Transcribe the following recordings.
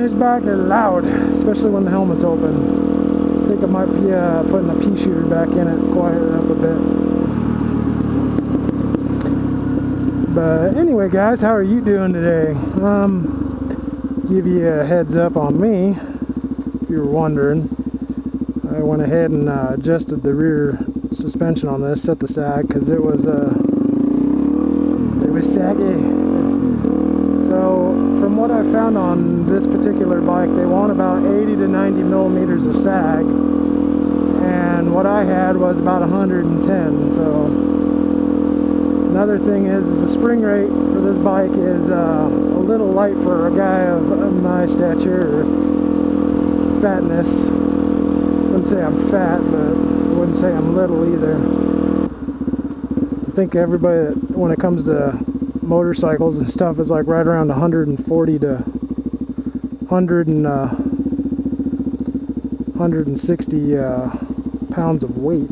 these back are loud, especially when the helmet's open. I think I might be putting a pea shooter back in it, quieten it up a bit. But anyway, guys, how are you doing today? Give you a heads up on me, if you were wondering. I went ahead and adjusted the rear suspension on this, set the sag, because it was saggy. So from what I found on this particular bike, they want about 80 to 90 millimeters of sag, and what I had was about 110. So another thing is the spring rate for this bike is a little light for a guy of my stature or fatness. I wouldn't say I'm fat, but I wouldn't say I'm little either. I think everybody that, when it comes to motorcycles and stuff, is like right around 140 to 160 pounds of weight.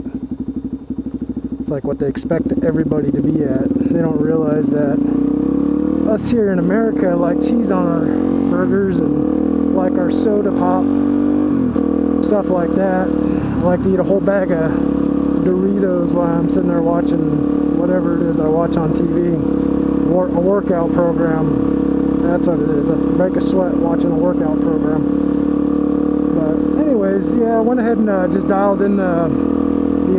It's like what they expect everybody to be at. They don't realize that us here in America like cheese on our burgers and like our soda pop, stuff like that. I like to eat a whole bag of Doritos while I'm sitting there watching whatever it is I watch on TV. A workout program. That's what it is. I break a sweat watching a workout program. But anyways, yeah, I went ahead and just dialed in the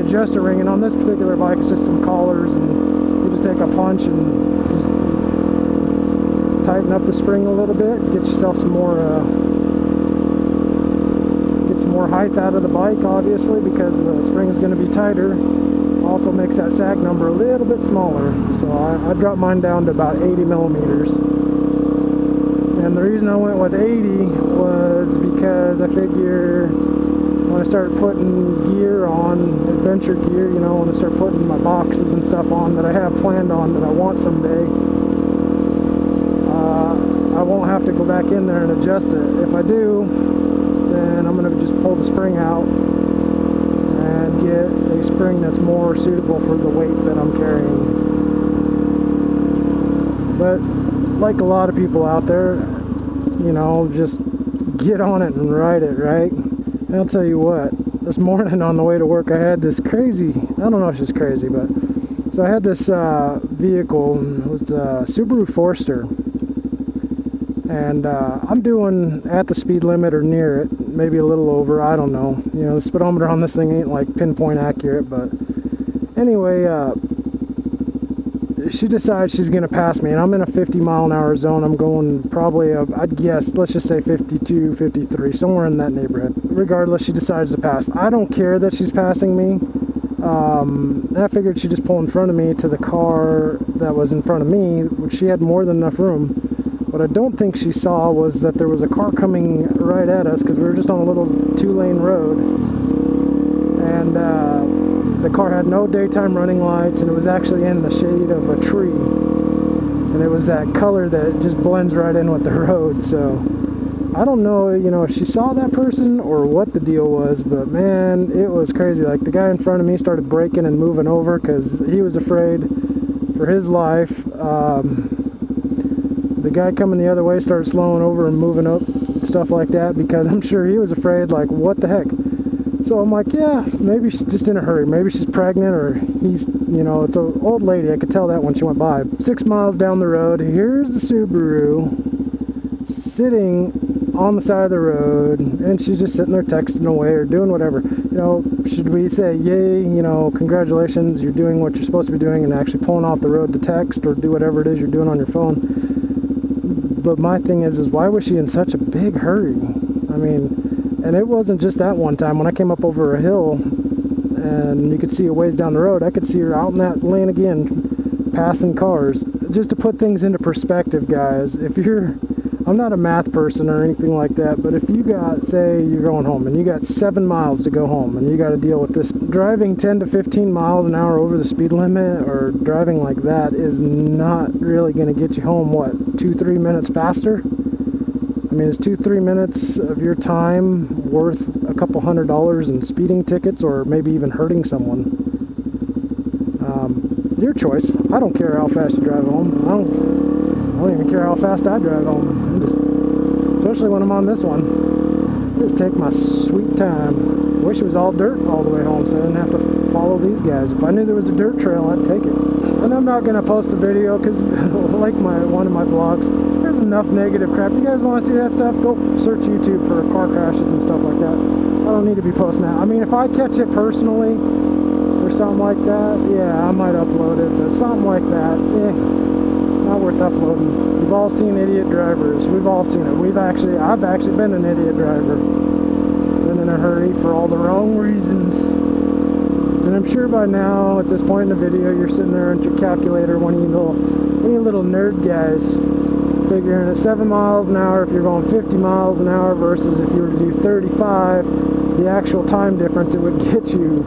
adjuster ring, and on this particular bike it's just some collars, and you just take a punch and just tighten up the spring a little bit, get yourself some more height out of the bike, obviously, because the spring is going to be tighter. Also makes that sag number a little bit smaller. So I dropped mine down to about 80 millimeters. And the reason I went with 80 was because I figure when I start putting gear on, adventure gear, you know, when I start putting my boxes and stuff on that I have planned on that I want someday, I won't have to go back in there and adjust it. If I do, then I'm going to just pull the spring out and get a spring that's more suitable for the weight that I'm carrying. But like a lot of people out there, you know, just get on it and ride it, right? And I'll tell you what, this morning on the way to work I had this crazy, I don't know if it's crazy, but so I had this vehicle, it was a Subaru Forester, and I'm doing at the speed limit or near it, maybe a little over, I don't know. You know, the speedometer on this thing ain't like pinpoint accurate, but anyway, she decides she's going to pass me, and I'm in a 50-mile-an-hour zone. I'm going probably, I'd guess, let's just say 52, 53, somewhere in that neighborhood. Regardless, she decides to pass. I don't care that she's passing me. And I figured she'd just pull in front of me to the car that was in front of me, which she had more than enough room. What I don't think she saw was that there was a car coming right at us, because we were just on a little 2-lane road, and the car had no daytime running lights, and it was actually in the shade of a tree, and it was that color that just blends right in with the road. So I don't know, you know, if she saw that person or what the deal was, but man, it was crazy. Like, the guy in front of me started braking and moving over because he was afraid for his life. The guy coming the other way started slowing over and moving up, stuff like that, because I'm sure he was afraid, like, what the heck. So I'm like, yeah, maybe she's just in a hurry. Maybe she's pregnant, or he's, you know, it's an old lady. I could tell that when she went by. 6 miles down the road, here's the Subaru sitting on the side of the road, and she's just sitting there texting away or doing whatever. You know, should we say, yay, you know, congratulations, you're doing what you're supposed to be doing and actually pulling off the road to text or do whatever it is you're doing on your phone? But my thing is why was she in such a big hurry? I mean, and it wasn't just that one time. When I came up over a hill and you could see a ways down the road, I could see her out in that lane again, passing cars. Just to put things into perspective, guys, if you're, I'm not a math person or anything like that, but if you got, say you're going home and you got 7 miles to go home and you got to deal with this, driving 10 to 15 miles an hour over the speed limit or driving like that is not really going to get you home, what, 2-3 minutes faster? I mean, is 2-3 minutes of your time worth a couple $100 in speeding tickets or maybe even hurting someone? Your choice. I don't care how fast you drive home. I don't even care how fast I drive home. So especially when I'm on this one. Just take my sweet time. Wish it was all dirt all the way home so I didn't have to follow these guys. If I knew there was a dirt trail, I'd take it. And I'm not going to post a video because like one of my vlogs, there's enough negative crap. You guys want to see that stuff? Go search YouTube for car crashes and stuff like that. I don't need to be posting that. I mean, if I catch it personally or something like that, yeah, I might upload it. But something like that, not worth uploading. We've all seen idiot drivers. We've all seen it. I've actually been an idiot driver. Been in a hurry for all the wrong reasons. And I'm sure by now, at this point in the video, you're sitting there on your calculator, one of you little nerd guys, figuring at 7 miles an hour, if you're going 50 miles an hour versus if you were to do 35, the actual time difference it would get you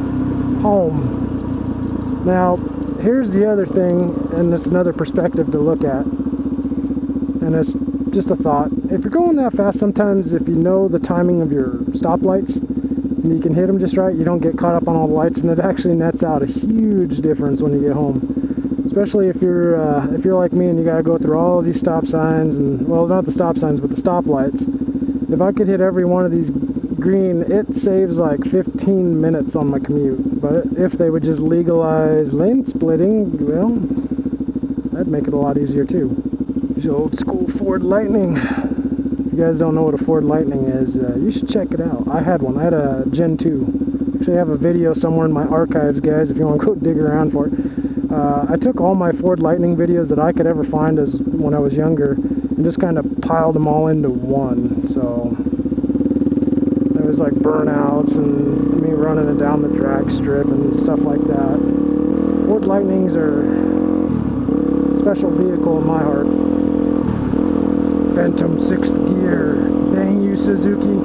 home. Now, here's the other thing, and it's another perspective to look at, and it's just a thought. If you're going that fast, sometimes if you know the timing of your stoplights, and you can hit them just right, you don't get caught up on all the lights, and it actually nets out a huge difference when you get home. Especially if you're like me and you gotta go through all of these stop signs, and well, not the stop signs, but the stoplights. If I could hit every one of these green, it saves like 15 minutes on my commute. But if they would just legalize lane splitting, well, that'd make it a lot easier too. These old school Ford Lightning. If you guys don't know what a Ford Lightning is, you should check it out. I had one. I had a Gen 2. Actually, I have a video somewhere in my archives, guys, if you want to go dig around for it. I took all my Ford Lightning videos that I could ever find as when I was younger and just kind of piled them all into one. So there was like burnouts and me running it down the drag strip and stuff like that. Ford Lightnings are a special vehicle in my heart. Phantom 6th gear. Dang you, Suzuki.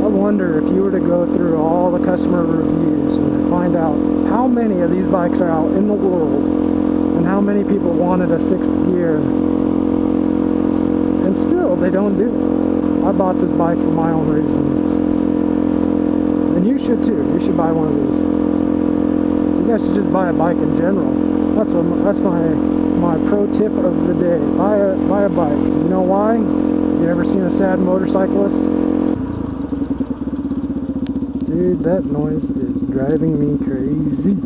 I wonder if you were to go through all the customer reviews and find out how many of these bikes are out in the world and how many people wanted a 6th gear and still they don't do it. I bought this bike for my own reasons. And you should too. You should buy one of these. You guys should just buy a bike in general. That's my pro tip of the day. Buy a bike. You know why? You ever seen a sad motorcyclist? Dude, that noise is driving me crazy.